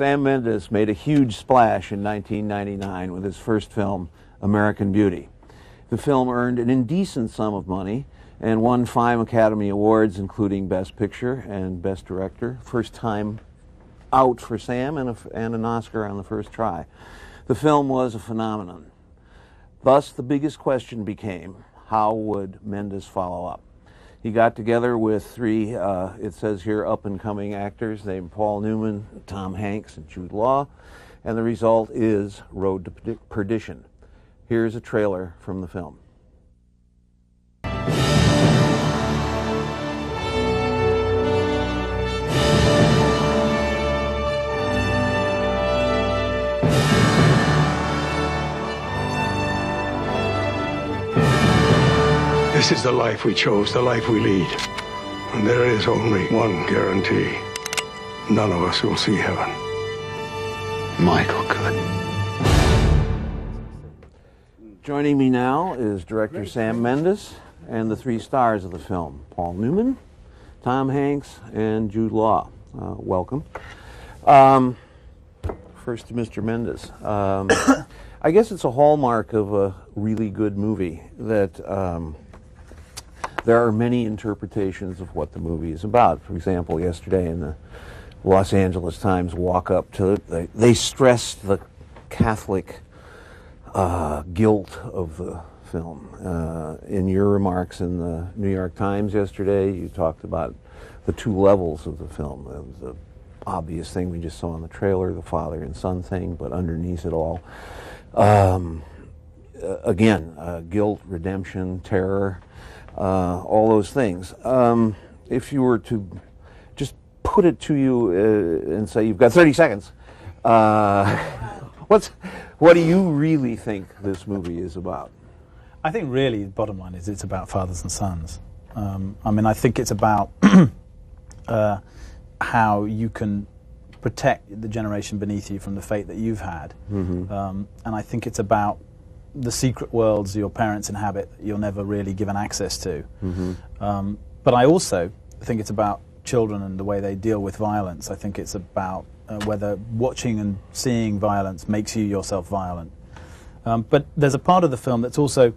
Sam Mendes made a huge splash in 1999 with his first film, American Beauty. The film earned an indecent sum of money and won 5 Academy Awards, including Best Picture and Best Director. First time out for Sam, and an Oscar on the first try. The film was a phenomenon. Thus, the biggest question became, how would Mendes follow up? He got together with 3, it says here, up-and-coming actors named Paul Newman, Tom Hanks, and Jude Law, and the result is Road to Perdition. Here's a trailer from the film. This is the life we chose, the life we lead. And there is only one guarantee. None of us will see heaven. Michael could. Joining me now is director Sam Mendes and the 3 stars of the film, Paul Newman, Tom Hanks, and Jude Law. Welcome. First to Mr. Mendes. I guess it's a hallmark of a really good movie that there are many interpretations of what the movie is about. For example, yesterday in the Los Angeles Times walk-up to it, they stressed the Catholic guilt of the film. In your remarks in the New York Times yesterday, you talked about the 2 levels of the film. The obvious thing we just saw in the trailer, the father and son thing, but underneath it all, again, guilt, redemption, terror, all those things. If you were to just put it to you and say you've got 30 seconds, what do you really think this movie is about? I think really, the bottom line is it's about fathers and sons. I mean, I think it's about how you can protect the generation beneath you from the fate that you've had. And I think it's about the secret worlds your parents inhabit that you're never really given access to. But I also think it's about children and the way they deal with violence. I think it's about whether watching and seeing violence makes you yourself violent. But there's a part of the film that's also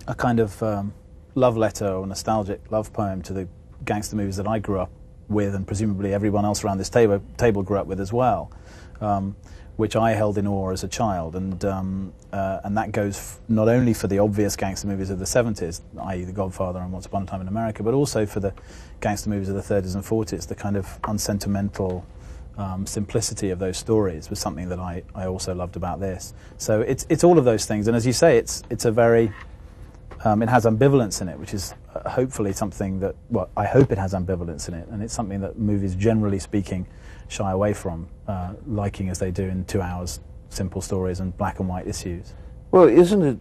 a kind of love letter or nostalgic love poem to the gangster movies that I grew up with, and presumably everyone else around this table grew up with as well, which I held in awe as a child. And that goes not only for the obvious gangster movies of the 70s, i.e. The Godfather and Once Upon a Time in America, but also for the gangster movies of the 30s and 40s. The kind of unsentimental simplicity of those stories was something that I also loved about this. So it's all of those things, and as you say, it's a very it has ambivalence in it, which is hopefully something that, well, I hope it has ambivalence in it, and it's something that movies, generally speaking, shy away from, liking as they do in 2 hours simple stories and black and white issues. Well, isn't it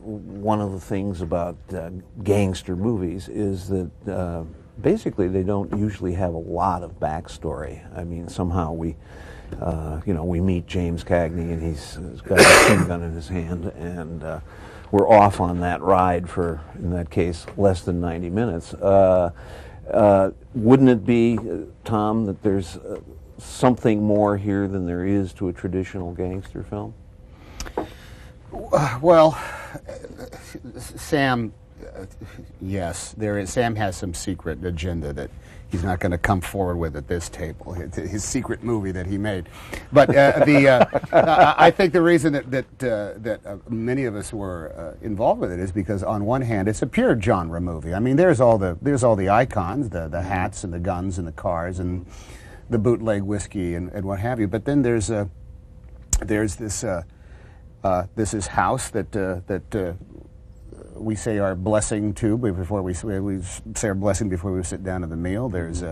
one of the things about gangster movies is that basically they don't usually have a lot of backstory. I mean, somehow we meet James Cagney and he's got a machine gun in his hand, and we're off on that ride for, in that case, less than 90 minutes. Wouldn't it be, Tom, that there's something more here than there is to a traditional gangster film? Well, Sam, yes, there is. Sam has some secret agenda that he's not going to come forward with at this table. His secret movie that he made. But I think the reason that many of us were involved with it is because, on one hand, it's a pure genre movie. I mean, there's all the icons, the hats and the guns and the cars and the bootleg whiskey and what have you. But then there's this house that we say our blessing to before we say our blessing before we sit down to the meal. There's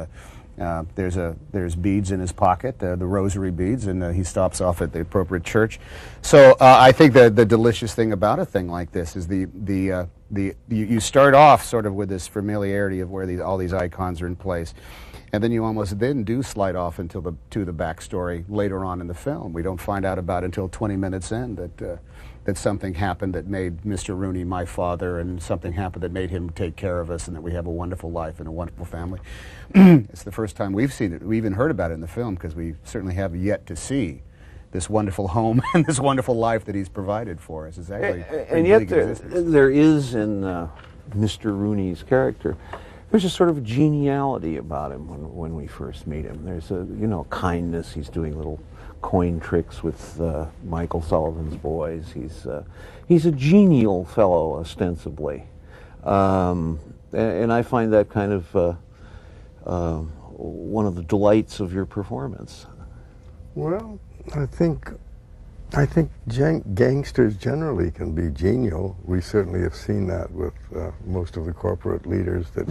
beads in his pocket, the rosary beads, and he stops off at the appropriate church. So I think the delicious thing about a thing like this is the you start off sort of with this familiarity of where all these icons are in place, and then you almost then do slide off to the backstory later on in the film. We don't find out about it until 20 minutes in that something happened that made Mr. Rooney my father, and something happened that made him take care of us, and that we have a wonderful life and a wonderful family. It's the first time we've seen it. We even heard about it in the film, because we certainly have yet to see this wonderful home and this wonderful life that he's provided for us. It's actually and yet there is in Mr. Rooney's character, there's a sort of geniality about him when we first meet him. There's a kindness. He's doing little coin tricks with Michael Sullivan's boys. He's a genial fellow, ostensibly, and I find that kind of one of the delights of your performance. Well, I think gangsters generally can be genial. We certainly have seen that with most of the corporate leaders that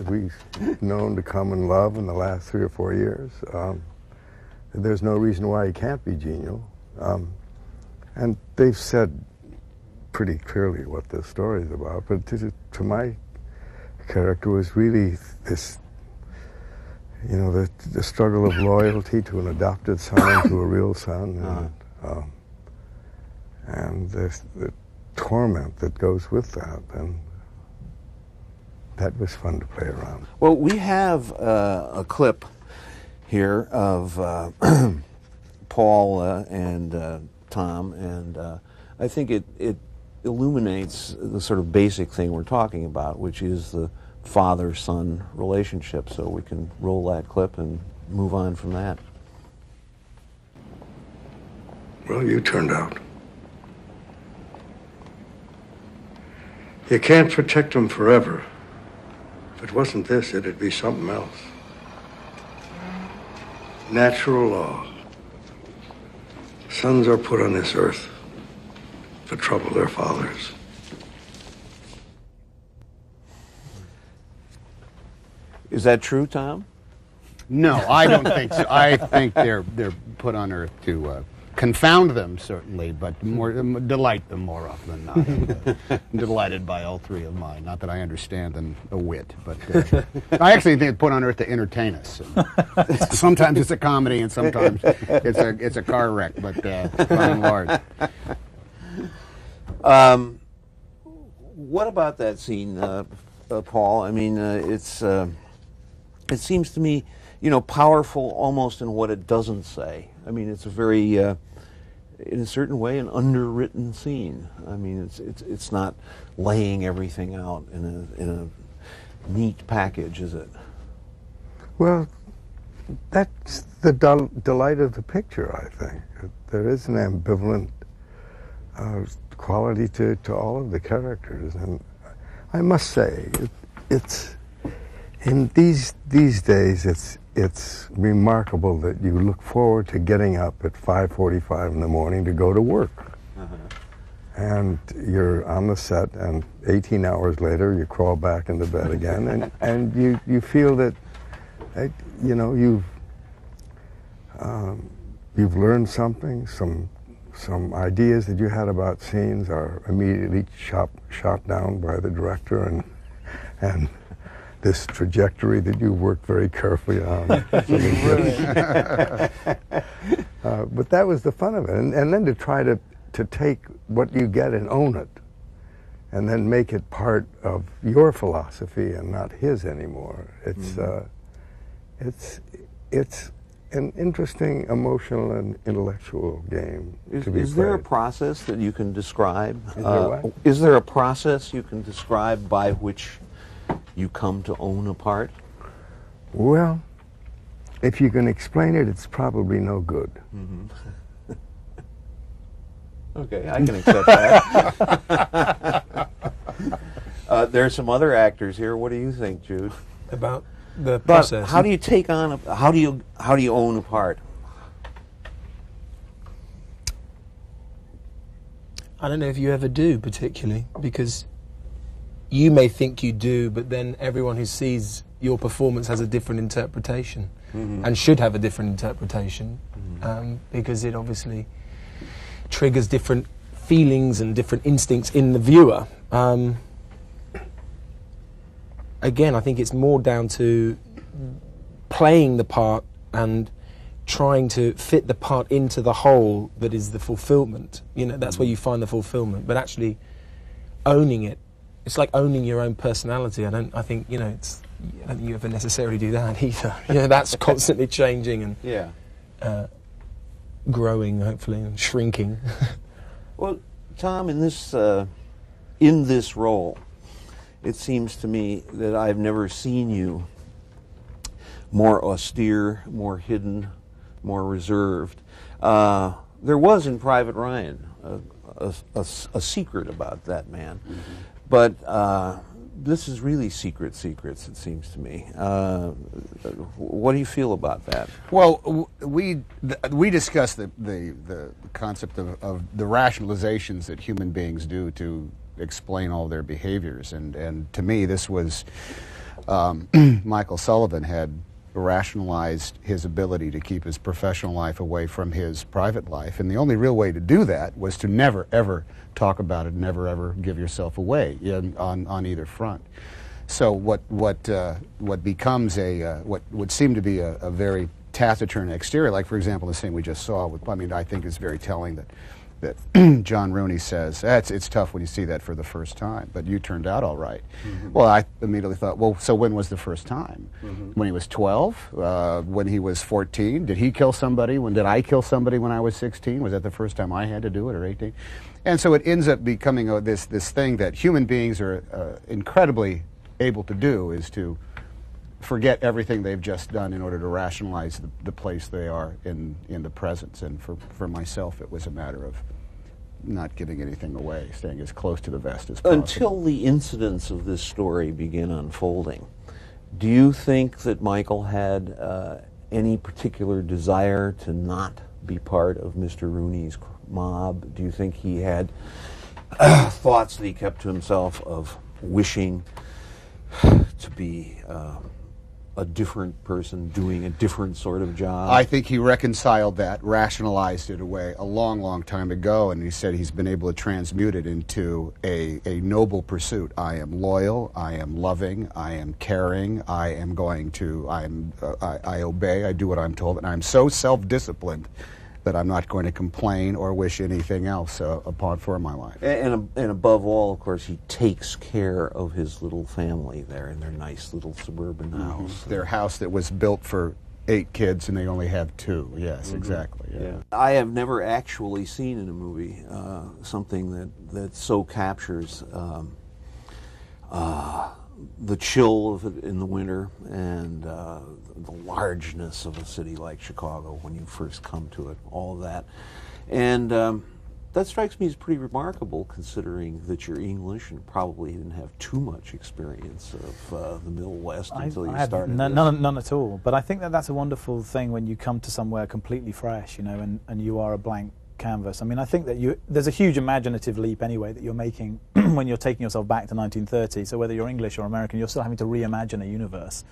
we've known to come and love in the last 3 or 4 years. There's no reason why he can't be genial. And they've said pretty clearly what the story is about. But to my character was really this, the struggle of loyalty to an adopted son, to a real son, and the torment that goes with that, and that was fun to play around. Well, we have a clip here of Paul and Tom, and I think it illuminates the sort of basic thing we're talking about, which is the father-son relationship. So we can roll that clip and move on from that. Well, you turned out. You can't protect them forever. If it wasn't this, it'd be something else. Natural law. Sons are put on this earth to trouble their fathers. Is that true, Tom? No, I don't think so. I think they're put on earth to confound them, certainly, but more delight them more often than not. I'm delighted by all three of mine. Not that I understand them a whit, but I actually think it's put on earth to entertain us. Sometimes it's a comedy, and sometimes it's a car wreck, but by and large. What about that scene, Paul? I mean, it seems to me, powerful almost in what it doesn't say. I mean, it's a very, in a certain way, an underwritten scene. I mean, it's not laying everything out in a neat package, is it? Well, that's the delight of the picture, I think. There is an ambivalent quality to all of the characters, and I must say, it's in these days, it's remarkable that you look forward to getting up at 5:45 in the morning to go to work. And you're on the set, and 18 hours later, you crawl back into bed again, and you feel that, you've learned something. Some ideas that you had about scenes are immediately shot down by the director, and this trajectory that you worked very carefully on. But that was the fun of it, and then to try to take what you get and own it, and then make it part of your philosophy and not his anymore. It's an interesting emotional and intellectual game to be played. Is there a process that you can describe? Is there a process you can describe by which you come to own a part? Well, if you can explain it, it's probably no good. Mm-hmm. Okay, I can accept that. There are some other actors here. What do you think, Jude? About the process. How do you take on how do you own a part? I don't know if you ever do, particularly, because you may think you do, but then everyone who sees your performance has a different interpretation, and should have a different interpretation, because it obviously triggers different feelings and different instincts in the viewer. Again, I think it's more down to playing the part and trying to fit the part into the whole that is the fulfillment. You know, that's where you find the fulfillment. But actually owning it, it's like owning your own personality. I don't think you ever necessarily do that either. You know, that's constantly changing and growing, hopefully, and shrinking. Well, Tom, in this role, it seems to me that I've never seen you more austere, more hidden, more reserved. There was in Private Ryan a secret about that man, but this is really secrets, it seems to me. What do you feel about that? Well, we discussed the concept of the rationalizations that human beings do to explain all their behaviors, and to me this was Michael Sullivan had rationalized his ability to keep his professional life away from his private life, and the only real way to do that was to never ever talk about it, never ever give yourself away on either front. So what becomes what would seem to be a very taciturn exterior, like for example the scene we just saw with, I mean, I think is very telling that John Rooney says, it's tough when you see that for the first time, but you turned out all right. Well, I immediately thought, well, so when was the first time? When he was 12? When he was 14? Did he kill somebody? Did I kill somebody when I was 16? Was that the first time I had to do it, or 18? And so it ends up becoming this thing that human beings are incredibly able to do, is to forget everything they've just done in order to rationalize the place they are in the presence. And for myself, it was a matter of not giving anything away, staying as close to the vest as possible. Until the incidents of this story begin unfolding, do you think that Michael had any particular desire to not be part of Mr. Rooney's mob? Do you think he had thoughts that he kept to himself of wishing to be a different person doing a different sort of job? I think he reconciled that, rationalized it away a long, long time ago, and he said he's been able to transmute it into a noble pursuit. I am loyal, I am loving, I am caring, I obey, I do what I'm told, and I'm so self-disciplined that I'm not going to complain or wish anything else for my life. And above all, of course, he takes care of his little family there in their nice little suburban house. Their house that was built for 8 kids and they only have 2. Yes, exactly. Yeah. I have never actually seen in a movie something that so captures the chill of it in the winter and the largeness of a city like Chicago when you first come to it, all of that. And that strikes me as pretty remarkable, considering that you're English and probably didn't have too much experience of the Middle West until you started. None at all. But I think that's a wonderful thing when you come to somewhere completely fresh, you know, and you are a blank canvas. I mean, I think that there's a huge imaginative leap anyway that you're making when you're taking yourself back to 1930. So whether you're English or American, you're still having to reimagine a universe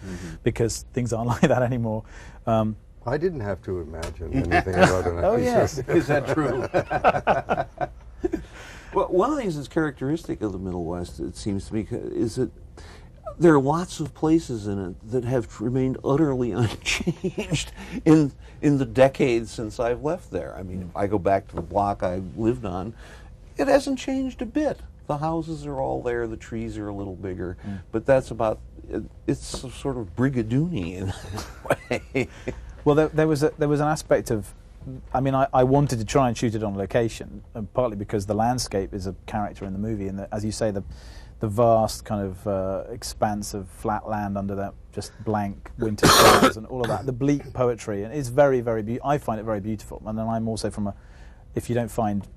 because things aren't like that anymore. I didn't have to imagine anything about it. Oh, yes. Is that true? Well, one of the things that's characteristic of the Middle West, it seems to me, is that there are lots of places in it that have remained utterly unchanged in the decades since I've left there. I mean, if I go back to the block I lived on, it hasn't changed a bit. The houses are all there, the trees are a little bigger, but that's about it. It's sort of Brigadoon-y in a way. Well, there was an aspect of, I mean, I wanted to try and shoot it on location, partly because the landscape is a character in the movie, and as you say, the vast kind of expanse of flat land under that just blank winter skies and all of that, the bleak poetry, and it's very, very I find it very beautiful. And then I'm also if you don't find,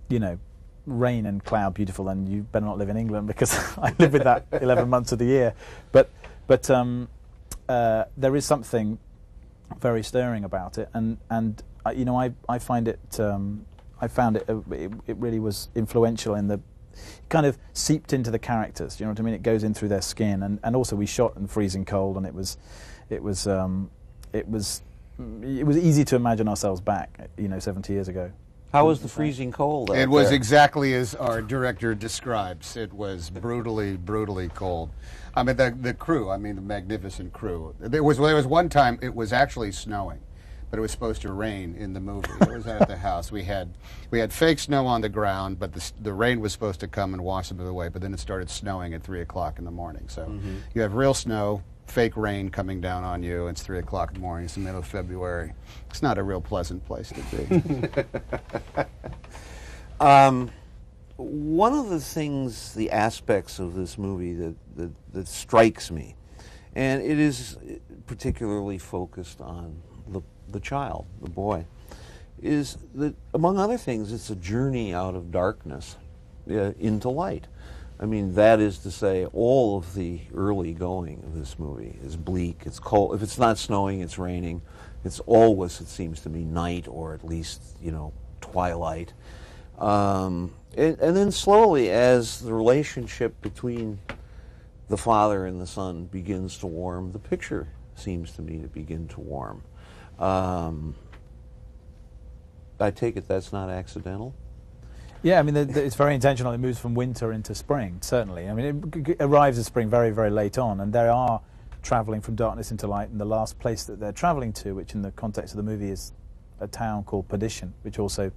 you know, rain and cloud beautiful, then you better not live in England, because I live with that 11 months of the year. But there is something very stirring about it, and you know, I find it I found it really was influential in the kind of seeped into the characters. You know what I mean? It goes in through their skin, and also we shot in freezing cold, and it was easy to imagine ourselves back, you know, 70 years ago. How was the freezing cold out It was there? exactly as our director describes. It was brutally, brutally cold. I mean, the crew, I mean, the magnificent crew. There was one time it was actually snowing, but it was supposed to rain in the movie. It was at the house. We had fake snow on the ground, but the rain was supposed to come and wash it away, but then it started snowing at 3 o'clock in the morning. So you have real snow, fake rain coming down on you. It's 3 o'clock in the morning. It's the middle of February. It's not a real pleasant place to be. One of the things, the aspects of this movie that strikes me, and it is particularly focused on the child, the boy, is that, among other things, it's a journey out of darkness into light. I mean, that is to say, all of the early going of this movie is bleak, it's cold. If it's not snowing, it's raining. It's always, it seems to me, night, or at least, twilight. And then slowly, as the relationship between the father and the son begins to warm, the picture seems to me to begin to warm. I take it that's not accidental? Yeah, I mean, it's very intentional. It moves from winter into spring, certainly. I mean, it arrives at spring very, very late on, and they are travelling from darkness into light, and the last place that they're travelling to, which in the context of the movie is a town called Perdition, which also,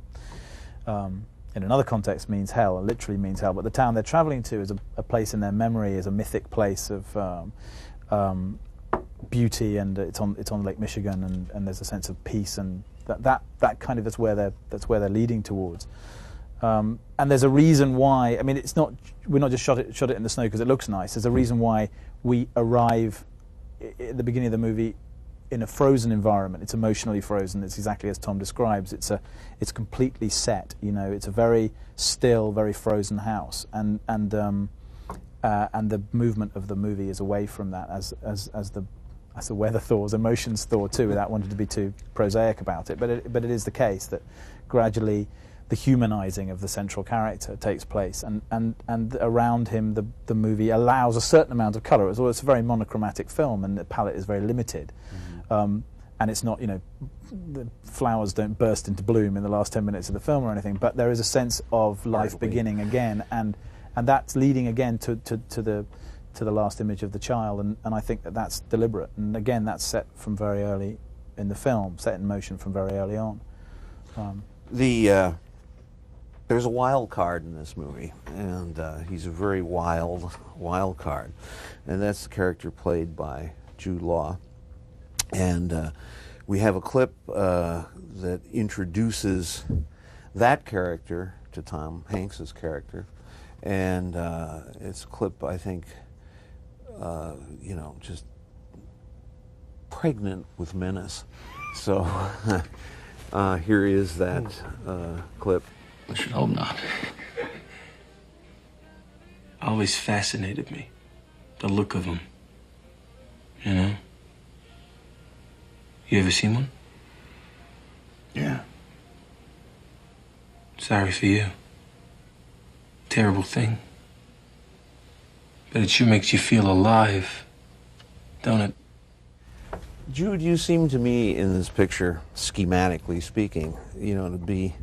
in another context, means hell, literally means hell. But the town they're travelling to is a place in their memory, is a mythic place of beauty, and it's on Lake Michigan, and there's a sense of peace, and that kind of that's where they're leading towards. And there's a reason why. I mean, we're not just shot it in the snow because it looks nice. There's a reason why we arrive at the beginning of the movie in a frozen environment. It's emotionally frozen. It's exactly as Tom describes. It's completely set. It's a very still, very frozen house, and the movement of the movie is away from that as the weather thaws, emotions thaw too, without wanting to be too prosaic about it. But it is the case that gradually the humanizing of the central character takes place, and around him the movie allows a certain amount of color. It's a very monochromatic film, and the palette is very limited. And it's not, the flowers don't burst into bloom in the last 10 minutes of the film or anything, but there is a sense of life beginning again, and that's leading again to the last image of the child, and I think that's deliberate, and again that's set from very early in the film, set in motion from very early on. There's a wild card in this movie, and he's a very wild card, and that's the character played by Jude Law. And we have a clip that introduces that character to Tom Hanks's character, and it's a clip, I think, just pregnant with menace. So here is that clip. I should hope not. Always fascinated me, the look of him. You ever seen one? Yeah. Sorry for you. Terrible thing. But it sure makes you feel alive, don't it? Jude, you seem to me in this picture, schematically speaking, to be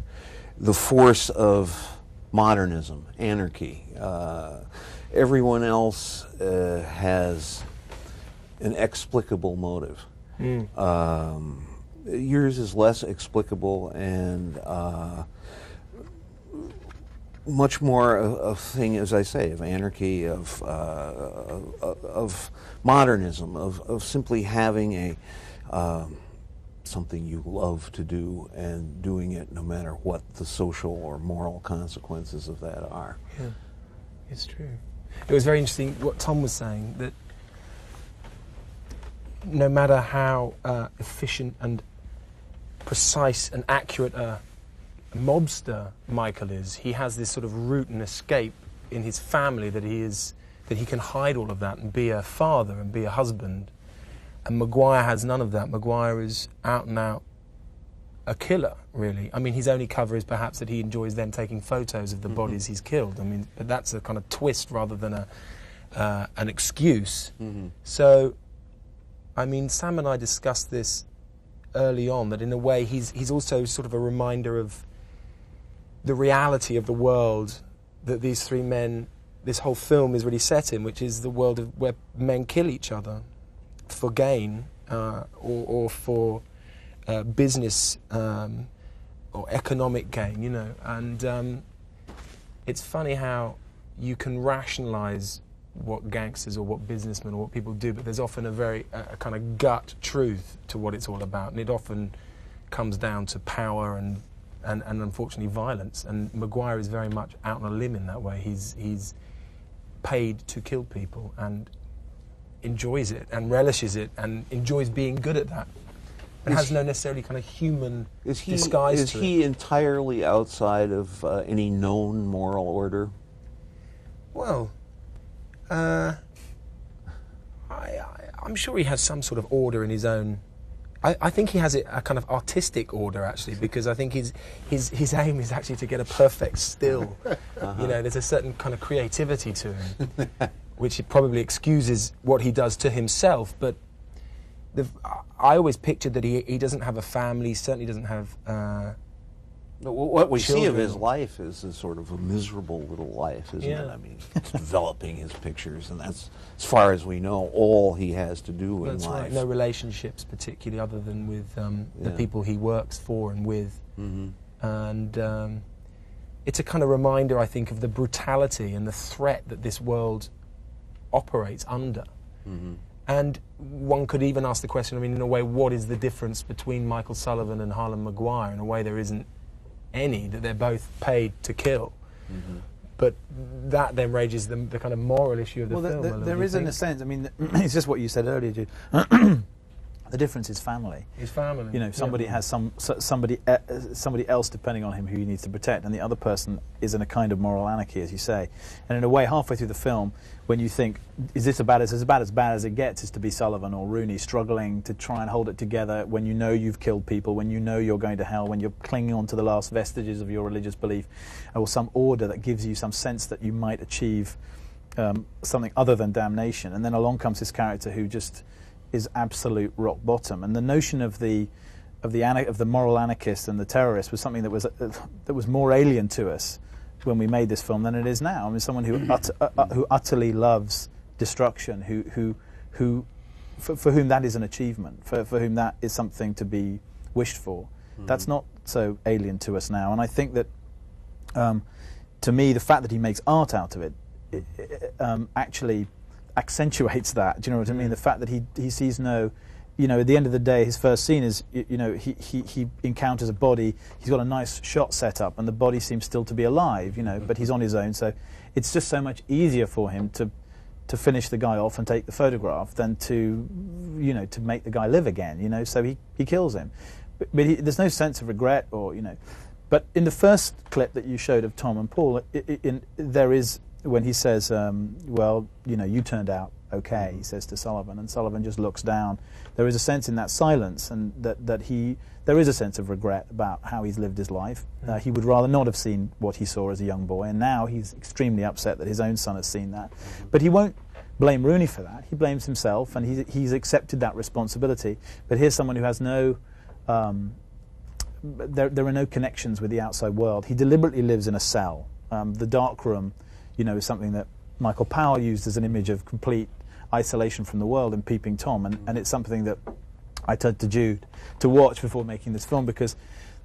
the force of modernism, anarchy. Everyone else has an explicable motive. Yours is less explicable and much more a thing, as I say, of anarchy, of modernism, of simply having a something you love to do and doing it no matter what the social or moral consequences of that are. Yeah, it's true. It was very interesting what Tom was saying, that no matter how efficient and precise and accurate a mobster Michael is, he has this sort of root and escape in his family that he can hide all of that and be a father and be a husband. And Maguire has none of that. Maguire is out and out a killer, really. I mean, his only cover is perhaps that he enjoys then taking photos of the bodies he's killed. I mean, but that's a kind of twist rather than an excuse. So, I mean, Sam and I discussed this early on, that in a way he's also sort of a reminder of the reality of the world that these three men, this whole film is really set in, which is the world of where men kill each other for gain or for business or economic gain, you know. And it's funny how you can rationalise what gangsters or what businessmen or what people do, but there's often a kind of gut truth to what it's all about, and it often comes down to power and unfortunately violence. And Maguire is very much out on a limb in that way. He's paid to kill people and enjoys it and relishes it and enjoys being good at that. It has no necessarily kind of human disguise to it. Is he entirely outside of any known moral order? Well, I'm sure he has some sort of order in his own. I think he has a kind of artistic order, actually, because I think his aim is actually to get a perfect still. You know, there's a certain kind of creativity to him, which probably excuses what he does to himself. But I always pictured that he doesn't have a family. He certainly doesn't have. What we see of children. his life is a sort of a miserable little life, isn't it? I mean, it's developing his pictures, and that's, as far as we know, all he has to do in That's life. right. No relationships, particularly, other than with the people he works for and with. And it's a kind of reminder, I think, of the brutality and the threat that this world operates under. And one could even ask the question, I mean, in a way, what is the difference between Michael Sullivan and Harlan Maguire? In a way, there isn't any, that they're both paid to kill. But that then raises the kind of moral issue of the film. There is, in a sense, I mean, it's just what you said earlier, Jude. The difference is family. His family. You know, somebody has somebody else depending on him who he needs to protect, and the other person is in a kind of moral anarchy, as you say. And in a way, halfway through the film, when you think, is this about as bad as it gets, is to be Sullivan or Rooney struggling to try and hold it together when you know you've killed people, when you know you're going to hell, when you're clinging on to the last vestiges of your religious belief, or some order that gives you some sense that you might achieve something other than damnation. And then along comes this character who just is absolute rock bottom, and the notion of the moral anarchist and the terrorist was something that was more alien to us when we made this film than it is now. I mean, someone who utterly loves destruction, for whom that is an achievement, for whom that is something to be wished for. That's not so alien to us now, and I think that to me, the fact that he makes art out of it actually accentuates that. Do you know what I mean? The fact that he sees no, you know, at the end of the day, his first scene is, you know, he encounters a body. He's got a nice shot set up, and the body seems still to be alive. You know, but he's on his own, so it's just so much easier for him to finish the guy off and take the photograph than to, you know, to make the guy live again. You know, so he kills him, but there's no sense of regret or, you know. But in the first clip that you showed of Tom and Paul, there is. When he says, well, you know, you turned out okay, he says to Sullivan, and Sullivan just looks down. There is a sense in that silence, and there is a sense of regret about how he's lived his life. He would rather not have seen what he saw as a young boy, and now he's extremely upset that his own son has seen that. But he won't blame Rooney for that. He blames himself, and he's accepted that responsibility. But here's someone who has no... there are no connections with the outside world. He deliberately lives in a cell. The dark room, you know, is something that Michael Powell used as an image of complete isolation from the world in Peeping Tom, and it's something that I turned to Jude to watch before making this film, because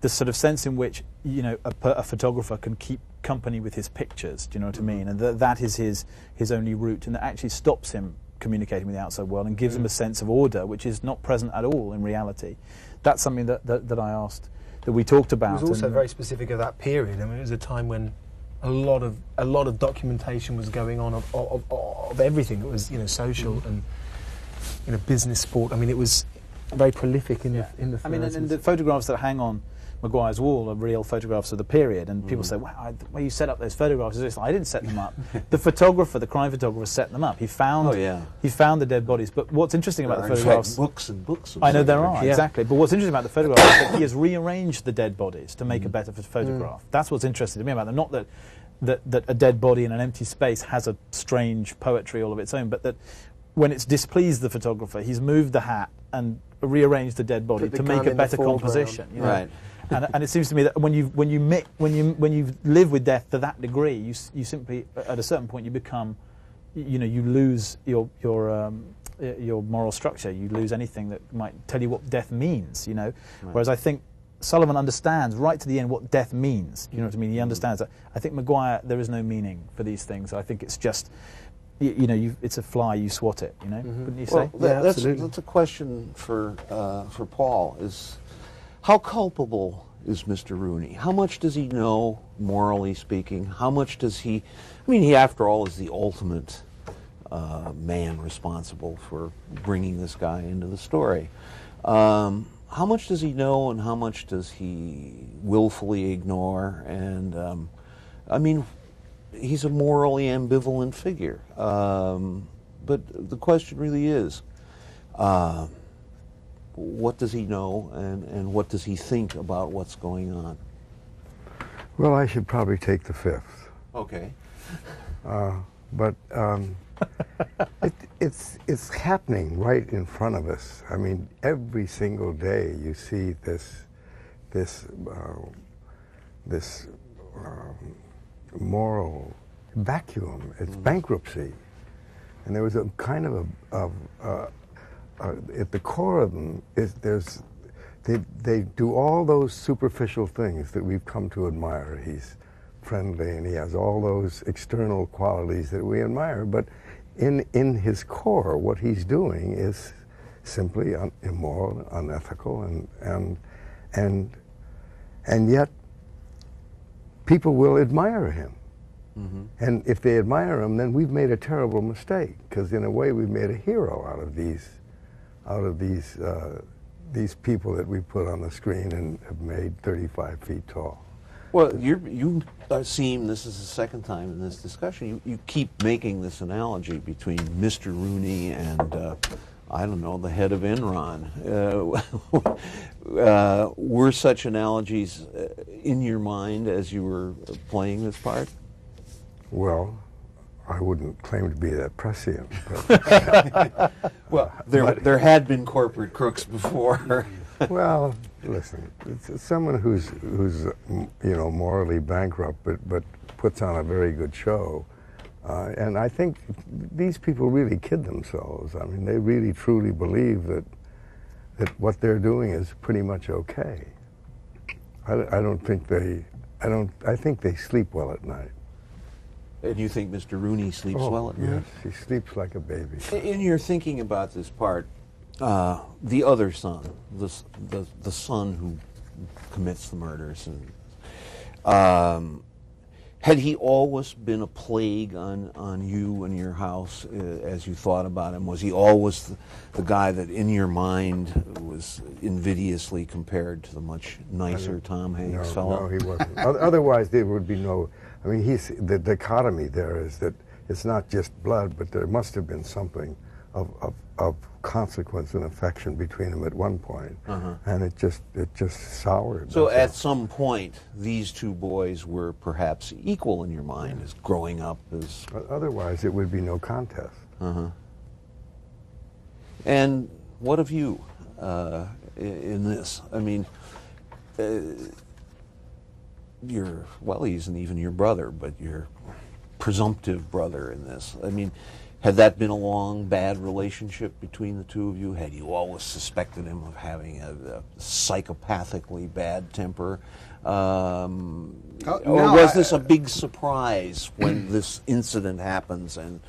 the sort of sense in which, you know, a photographer can keep company with his pictures, do you know what I mean? And that is his only route, and that actually stops him communicating with the outside world and gives him a sense of order, which is not present at all in reality. That's something that I asked, that we talked about. It was also very specific of that period. I mean, it was a time when a lot of documentation was going on of everything. It was, you know, social and, you know, business, sport. I mean, it was very prolific in the 30s. I mean, and the photographs that hang on Maguire's wall are real photographs of the period, and people say, wow, the way you set up those photographs is just, I didn't set them up. The photographer, the crime photographer, set them up. He found the dead bodies. But what's interesting about the photographs... books and books. I know there are, exactly. But what's interesting about the photographs is that he has rearranged the dead bodies to make a better photograph. That's what's interesting to me about them. Not that a dead body in an empty space has a strange poetry all of its own, but that when it's displeased the photographer, he's moved the hat and rearranged the dead body to make a better composition. You know? Right. and it seems to me that when you live with death to that degree, you simply at a certain point you become, you lose your moral structure. You lose anything that might tell you what death means. Right. Whereas I think Sullivan understands right to the end what death means. You know what I mean? He understands that. I think Maguire, there is no meaning for these things. I think it's just, it's a fly, you swat it. Wouldn't you say? Well, that's a question for Paul. Is how culpable is Mr. Rooney? How much does he know, morally speaking? How much does he? I mean, he, after all, is the ultimate man responsible for bringing this guy into the story. How much does he know, and how much does he willfully ignore? And I mean, he's a morally ambivalent figure. But the question really is, what does he know, and what does he think about what's going on? Well, I should probably take the fifth. Okay. But it's happening right in front of us. I mean, every single day you see this moral vacuum. It's bankruptcy, and there was a kind of at the core of them is they do all those superficial things that we've come to admire. He's friendly and he has all those external qualities that we admire, but in his core, what he's doing is simply immoral, unethical, and yet people will admire him. Mm-hmm. And if they admire him, then we've made a terrible mistake, because in a way we've made a hero out of these people that we put on the screen and have made 35 feet tall. Well, you seem, this is the second time in this discussion, you keep making this analogy between Mr. Rooney and, I don't know, the head of Enron. Were such analogies in your mind as you were playing this part? Well, I wouldn't claim to be that prescient. But well, there had been corporate crooks before. Well, listen, it's someone who's morally bankrupt, but puts on a very good show, and I think these people really kid themselves. I mean, they really truly believe that what they're doing is pretty much okay. I think they sleep well at night. And you think Mr. Rooney sleeps well at night? Yes, he sleeps like a baby. In your thinking about this part, the other son, the son who commits the murders, and had he always been a plague on you and your house as you thought about him? Was he always the guy that in your mind was invidiously compared to the much nicer Tom Hanks fellow? No, he wasn't. Otherwise, there would be no. I mean, the dichotomy there is that it's not just blood, but there must have been something of consequence and affection between them at one point, and it just soured. So at some point, these two boys were perhaps equal in your mind as growing up as. Otherwise, it would be no contest. And what of you in this? I mean, he isn't even your brother, but your presumptive brother in this. I mean, had that been a long, bad relationship between the two of you? Had you always suspected him of having a psychopathically bad temper? Or was this a big surprise when this incident happens and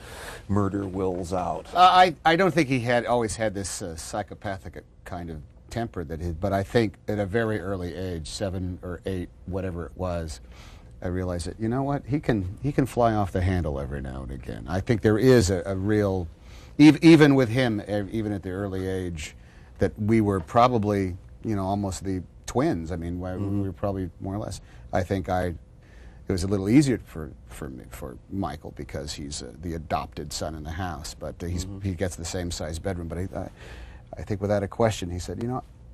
murder wills out? I don't think he had always had this psychopathic kind of temper but I think at a very early age, 7 or 8, whatever it was, I realized that, you know what, he can fly off the handle every now and again. I think there is a real, even with him, even at the early age, that we were probably, almost the twins. I mean, we were probably more or less. I think it was a little easier for Michael because he's the adopted son in the house, but he gets the same size bedroom. But I think without a question, he said,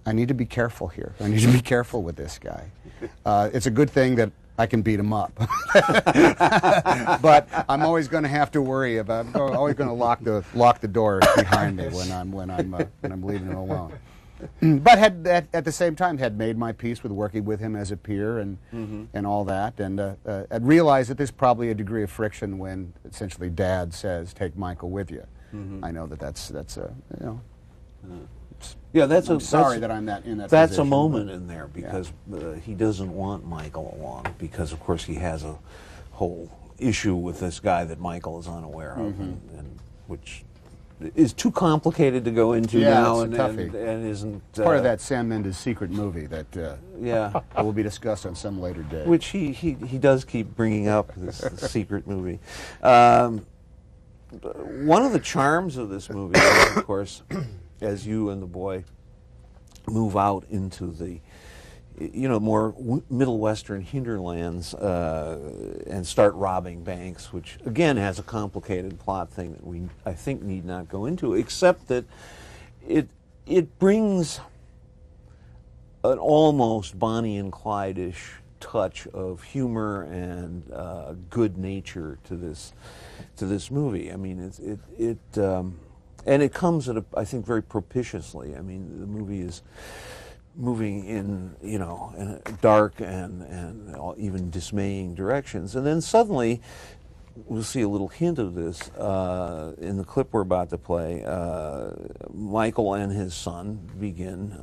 I need to be careful here. I need to be careful with this guy. It's a good thing that I can beat him up, but I'm always going to have to worry about. I'm always going to lock the door behind me when I'm leaving him alone. But had at the same time had made my peace with working with him as a peer and all that, and realized that there's probably a degree of friction when essentially Dad says, "Take Michael with you." I know that's you know. Yeah, that's I'm sorry that I'm in that That's position, a moment in there because he doesn't want Michael along because, of course, he has a whole issue with this guy that Michael is unaware of, and which is too complicated to go into now, it's a toughie. and isn't It's part of that Sam Mendes secret movie that yeah will be discussed on some later day. which he does keep bringing up this secret movie. One of the charms of this movie is, of course, as you and the boy move out into the more Middle Western hinterlands and start robbing banks, which again has a complicated plot thing that I think need not go into, except that it brings an almost Bonnie and Clyde-ish touch of humor and good nature to this movie. I mean, and it comes at I think very propitiously. I mean, the movie is moving in in dark and even dismaying directions, and then suddenly we'll see a little hint of this in the clip we're about to play. Michael and his son begin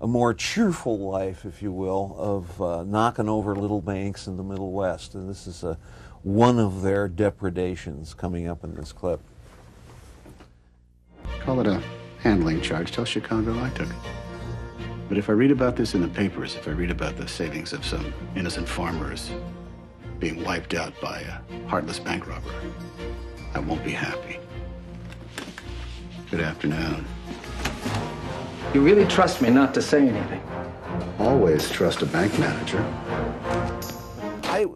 a more cheerful life, if you will, of knocking over little banks in the Middle West, and this is one of their depredations coming up in this clip. Call it a handling charge. Tell Chicago I took it. But if I read about this in the papers, if I read about the savings of some innocent farmers being wiped out by a heartless bank robber, I won't be happy. Good afternoon. You really trust me not to say anything? Always trust a bank manager. I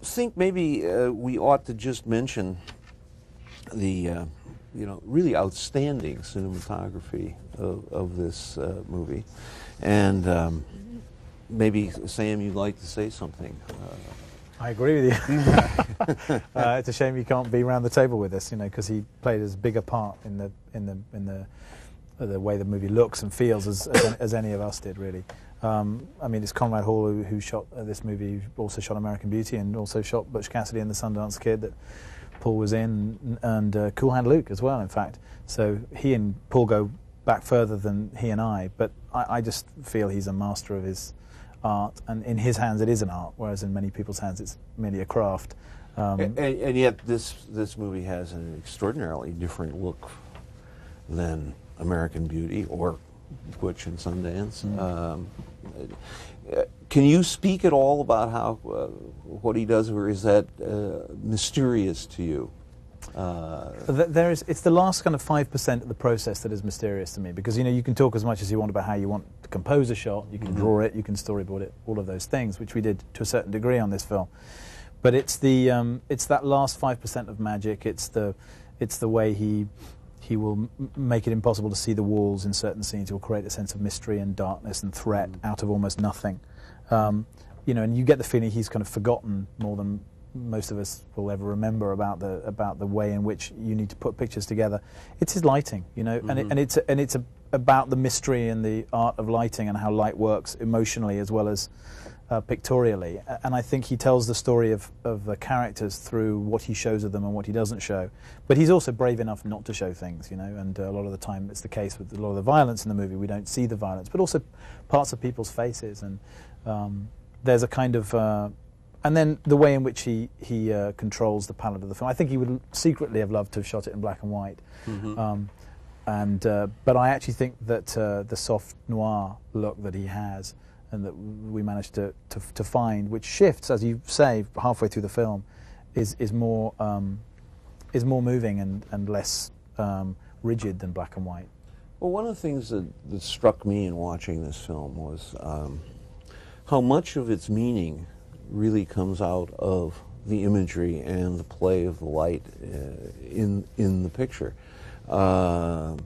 think maybe we ought to just mention the really outstanding cinematography of this movie, and maybe Sam, you'd like to say something. I agree with you. It's a shame you can't be around the table with us, because he played as big a part in the way the movie looks and feels as any of us did, really. I mean, it's Conrad Hall who shot this movie, also shot American Beauty, and also shot Butch Cassidy and the Sundance Kid that Paul was in, and Cool Hand Luke as well, in fact. So he and Paul go back further than he and I, but I just feel he's a master of his art, and in his hands it is an art, whereas in many people's hands it's merely a craft. And yet this movie has an extraordinarily different look than American Beauty or Butch and Sundance. Can you speak at all about how what he does, or is that mysterious to you? It's the last kind of 5% of the process that is mysterious to me, because you can talk as much as you want about how you want to compose a shot, you can draw it, you can storyboard it, all of those things, which we did to a certain degree on this film. But it's that last 5% of magic. It's the way he will make it impossible to see the walls in certain scenes. He will create a sense of mystery and darkness and threat out of almost nothing. And you get the feeling he's kind of forgotten more than most of us will ever remember about the way in which you need to put pictures together. It's his lighting, and it's about the mystery and the art of lighting and how light works emotionally as well as pictorially. And I think he tells the story of the characters through what he shows of them and what he doesn't show. But he's also brave enough not to show things, and a lot of the time it's the case with a lot of the violence in the movie. We don't see the violence, but also parts of people's faces, and there's a kind of and then the way in which he controls the palette of the film. I think he would secretly have loved to have shot it in black and white. But I actually think that the soft noir look that he has and that we managed to find, which shifts, as you say, halfway through the film, is more moving and less rigid than black and white. Well, one of the things that struck me in watching this film was how much of its meaning really comes out of the imagery and the play of the light in the picture. That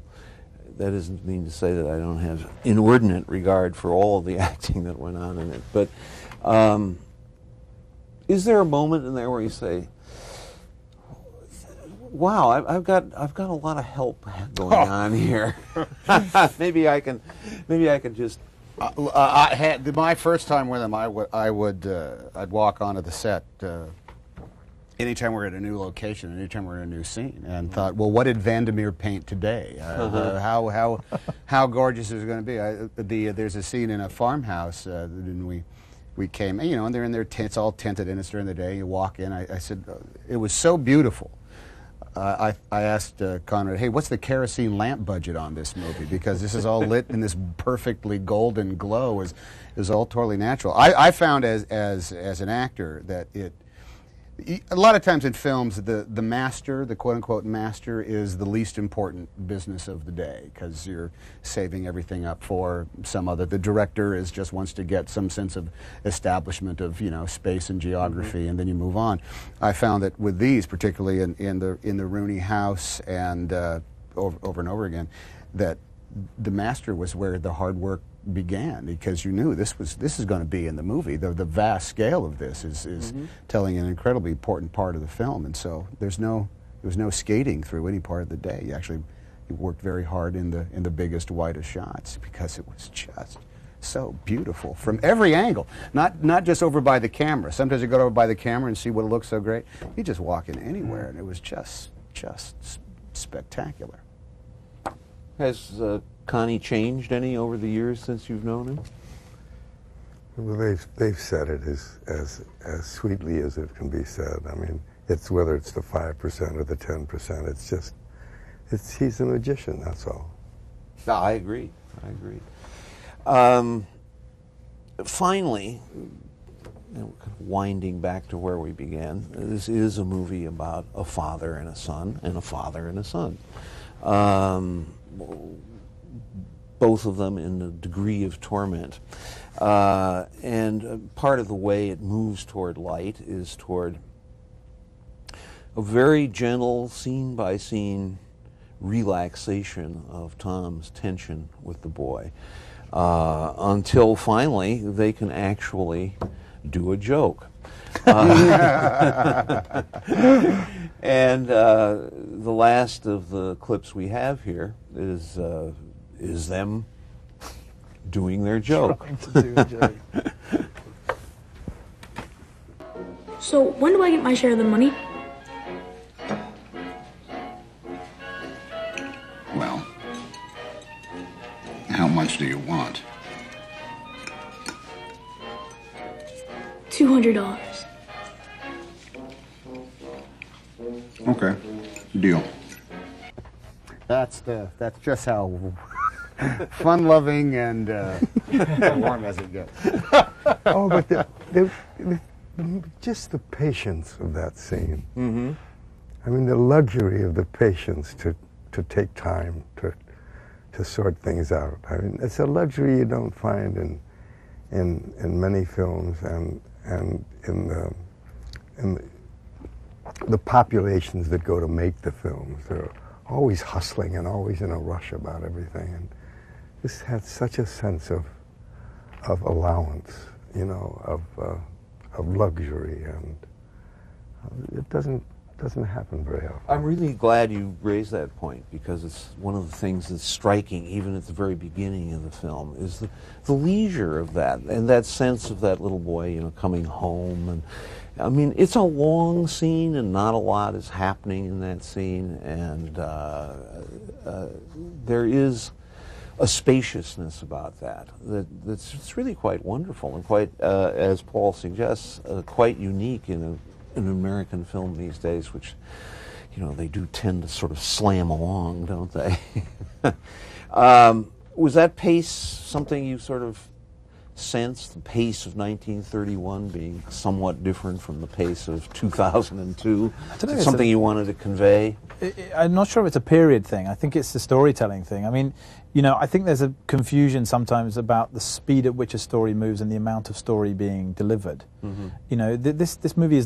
doesn't mean to say that I don't have inordinate regard for all of the acting that went on in it, but is there a moment in there where you say, Wow, I've got a lot of help going on here. maybe I can just. My first time with him, I'd walk onto the set anytime we're at a new location, anytime we're in a new scene, and thought, well, what did Vandermeer paint today? How gorgeous is it going to be? There's a scene in a farmhouse, and we came, and they're in their tents, all tented in. It's during the day. You walk in. I said, it was so beautiful. I asked Conrad, hey, what's the kerosene lamp budget on this movie? Because this is all lit in this perfectly golden glow. Is all totally natural. I found as an actor that a lot of times in films, the master, the quote-unquote master, is the least important business of the day because you're saving everything up for some other. The director just wants to get some sense of establishment of space and geography, and then you move on. I found that with these, particularly in the Rooney house and over and over again, that the master was where the hard work began, because you knew this is going to be in the movie. The vast scale of this is telling an incredibly important part of the film, and so there was no skating through any part of the day. You worked very hard in the biggest, widest shots because it was just so beautiful from every angle. Not just over by the camera. Sometimes you go over by the camera and see what looks so great. You just walk in anywhere, and it was just spectacular. Has Connie changed any over the years since you've known him? Well, they've said it as sweetly as it can be said. I mean, it's whether it's the 5% or the 10%. He's a magician. That's all. No, I agree. Finally, kind of winding back to where we began, this is a movie about a father and a son, and a father and a son. Both of them in a degree of torment. And part of the way it moves toward light is toward a very gentle, scene-by-scene relaxation of Tom's tension with the boy, until finally they can actually do a joke. And the last of the clips we have here is them doing their joke. Trying to do a joke. So when do I get my share of the money? Well, how much do you want? $200. Okay, deal. That's just how fun-loving and warm as it gets. Oh, but just the patience of that scene. Mm-hmm. I mean, the luxury of the patience to take time to sort things out. I mean, it's a luxury you don't find in many films and in the populations that go to make the films. They're always hustling and always in a rush about everything. And this had such a sense of allowance, of luxury, and it doesn't happen very often. I'm really glad you raised that point, because it's one of the things that's striking, even at the very beginning of the film, is the leisure of that, and that sense of that little boy, coming home. And I mean, it's a long scene, and not a lot is happening in that scene, and there is a spaciousness about that's really quite wonderful, and quite, as Paul suggests, quite unique in an American film these days, which, they do tend to sort of slam along, don't they? Was that pace something you sort of sensed, the pace of 1931 being somewhat different from the pace of 2002? Is it something you wanted to convey? I'm not sure if it's a period thing. I think it's the storytelling thing. I mean, I think there's a confusion sometimes about the speed at which a story moves and the amount of story being delivered. Mm-hmm. This movie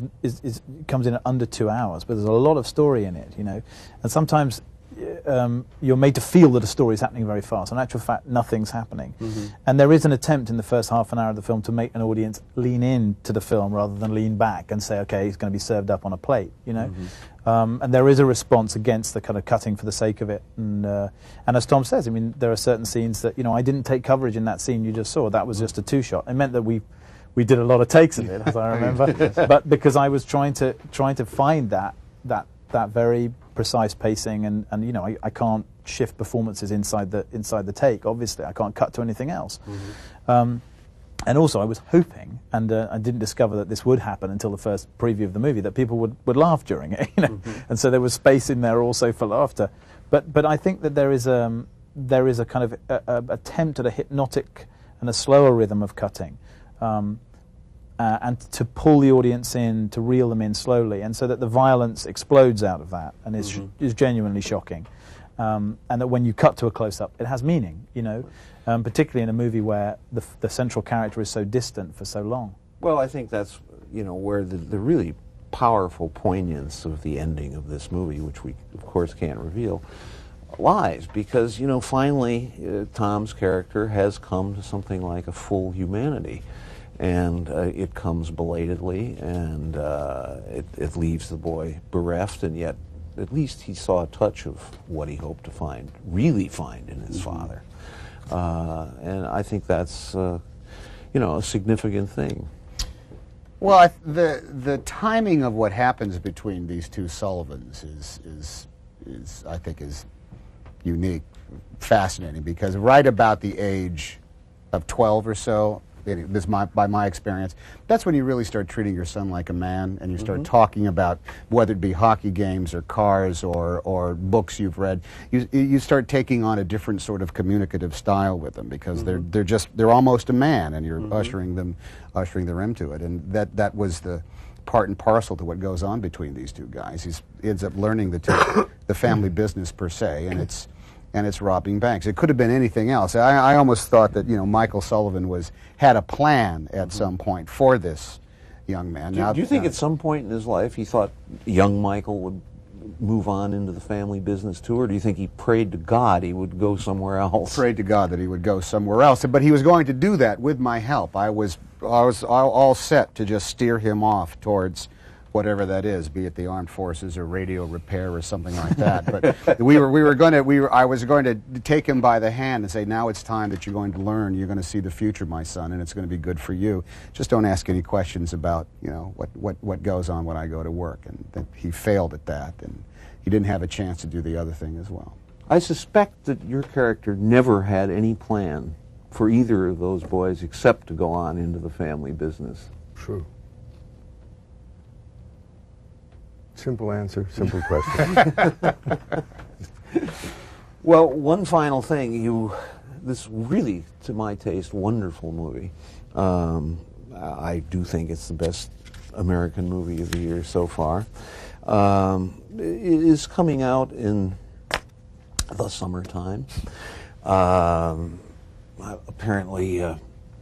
comes in at under 2 hours, but there's a lot of story in it. And sometimes you're made to feel that a story is happening very fast. In actual fact, nothing's happening. And there is an attempt in the first half an hour of the film to make an audience lean in to the film rather than lean back and say, okay, it's going to be served up on a plate, you know. And there is a response against the kind of cutting for the sake of it. And as Tom says, I mean, there are certain scenes that, you know, I didn't take coverage in that scene you just saw. That was just a two-shot. It meant that we did a lot of takes of it, as I remember. But because I was trying to find that very precise pacing, and you know, I can't shift performances inside the take. Obviously, I can't cut to anything else. And also, I was hoping, and I didn't discover that this would happen until the first preview of the movie, that people would laugh during it. You know? And so there was space in there also for laughter. But I think that there is a kind of a attempt at a hypnotic and a slower rhythm of cutting. And to pull the audience in, to reel them in slowly, and so that the violence explodes out of that and is genuinely shocking. And that when you cut to a close-up, it has meaning, you know, particularly in a movie where the central character is so distant for so long. Well, I think that's, you know, where the really powerful poignance of the ending of this movie, which we, of course, can't reveal, lies. Because, you know, finally, Tom's character has come to something like a full humanity. And it comes belatedly, and it leaves the boy bereft, and yet at least he saw a touch of what he hoped to really find in his father. And I think that's, you know, a significant thing. Well, the timing of what happens between these two Sullivans is I think is unique, fascinating, because right about the age of 12 or so, by my experience, that's when you really start treating your son like a man, and you start talking about, whether it be hockey games or cars or books you've read, you start taking on a different sort of communicative style with them, because they're almost a man, and you're ushering them into it, and that was the part and parcel to what goes on between these two guys. He ends up learning the family business per se, and it's robbing banks. It could have been anything else. I almost thought that, you know, Michael Sullivan had a plan at some point for this young man. Do you think at some point in his life he thought young Michael would move on into the family business too, or do you think he prayed to God he would go somewhere else? Prayed to God that he would go somewhere else, but he was going to do that with my help. I was all set to just steer him off towards whatever that is, be it the armed forces or radio repair or something like that. But I was going to take him by the hand and say, now it's time that you're going to learn. You're going to see the future, my son, and it's going to be good for you. Just don't ask any questions about, you know, what goes on when I go to work. And that he failed at that, and he didn't have a chance to do the other thing as well. I suspect that your character never had any plan for either of those boys except to go on into the family business. True. Simple answer, simple question. Well, one final thing. This really, to my taste, wonderful movie. I do think it's the best American movie of the year so far. It is coming out in the summertime. Apparently,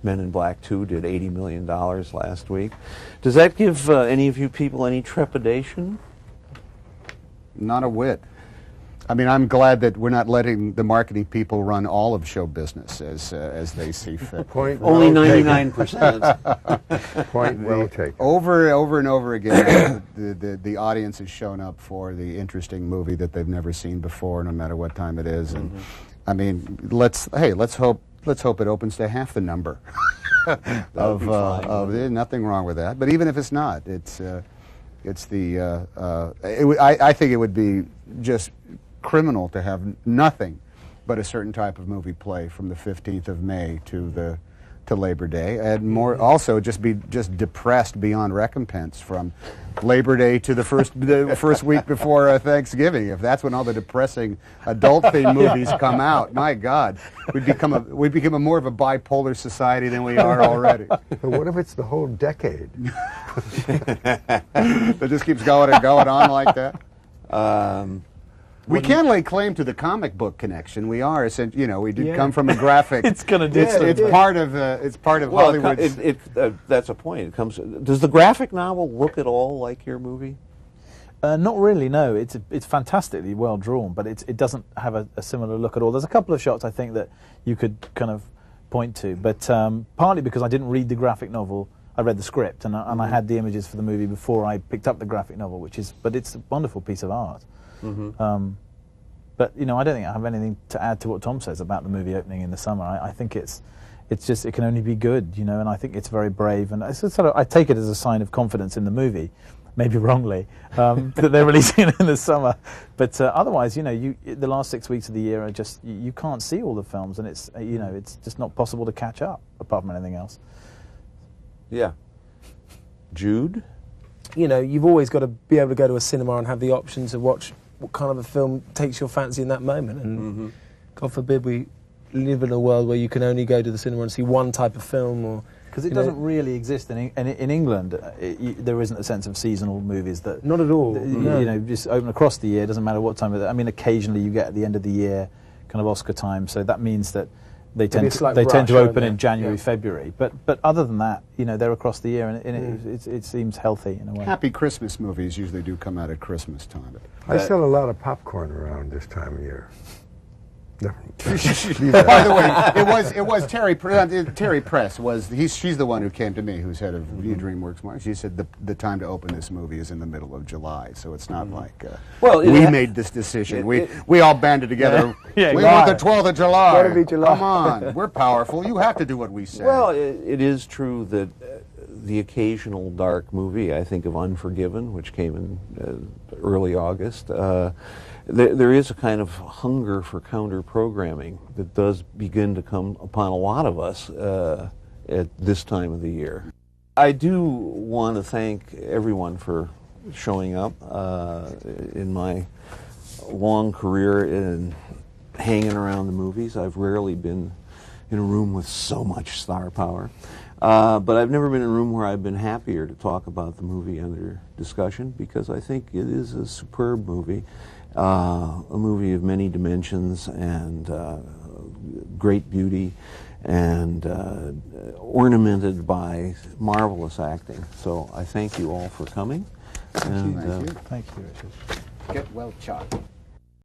Men in Black 2 did $80 million last week. Does that give any of you people any trepidation? Not a whit. I mean, I'm glad that we're not letting the marketing people run all of show business as they see fit. Point Only well 99%. Point well taken. Over and over again, the audience has shown up for the interesting movie that they've never seen before, no matter what time it is. And I mean, let's hope it opens to half the number of nothing wrong with that. But even if it's not, I think it would be just criminal to have nothing but a certain type of movie play from the 15th of May to Labor Day, and more also just be depressed beyond recompense from Labor Day to the first week before Thanksgiving. If that's when all the depressing adult-themed movies come out, my God, we'd become a more of a bipolar society than we are already. But what if it's the whole decade? It just keeps going and going on like that. We can lay claim to the comic book connection. We are, you know, we did come from a graphic. It's going to do. It's part of Hollywood. That's a point. Does the graphic novel look at all like your movie? Not really, no. It's fantastically well drawn, but it doesn't have a similar look at all. There's a couple of shots I think that you could kind of point to, but partly because I didn't read the graphic novel. I read the script and I had the images for the movie before I picked up the graphic novel, but it's a wonderful piece of art. But I don't think I have anything to add to what Tom says about the movie opening in the summer. I think it's just, it can only be good, and I think it's very brave, and it's sort of, I take it as a sign of confidence in the movie, maybe wrongly, that they're releasing it in the summer. But otherwise, the last 6 weeks of the year are just, you can't see all the films, and it's it's just not possible to catch up apart from anything else. Yeah. Jude? You've always got to be able to go to a cinema and have the option to watch what kind of a film takes your fancy in that moment. And God forbid we live in a world where you can only go to the cinema and see one type of film, or because it doesn't really exist in England. There isn't a sense of seasonal movies that not at all. Just open across the year. It doesn't matter what time of the, I mean, occasionally you get at the end of the year, kind of Oscar time. So that means that they tend to open in January, February. But other than that, they're across the year, and it seems healthy in a way. Happy Christmas movies usually do come out at Christmas time. I sell a lot of popcorn around this time of year. By the way, it was Terry Press she's the one who came to me, who's head of View DreamWorks Marketing. She said the time to open this movie is in the middle of July, so it's not like we made this decision. We all banded together. We want the 12th of July. Gotta be July. Come on, we're powerful. You have to do what we say. Well, it is true that the occasional dark movie, I think of Unforgiven, which came in early August. There is a kind of hunger for counter-programming that does begin to come upon a lot of us at this time of the year. I do want to thank everyone for showing up. In my long career in hanging around the movies, I've rarely been in a room with so much star power. But I've never been in a room where I've been happier to talk about the movie under discussion, because I think it is a superb movie. A movie of many dimensions and great beauty, and ornamented by marvelous acting. So I thank you all for coming. Thank you, Richard. Get well, Chuck.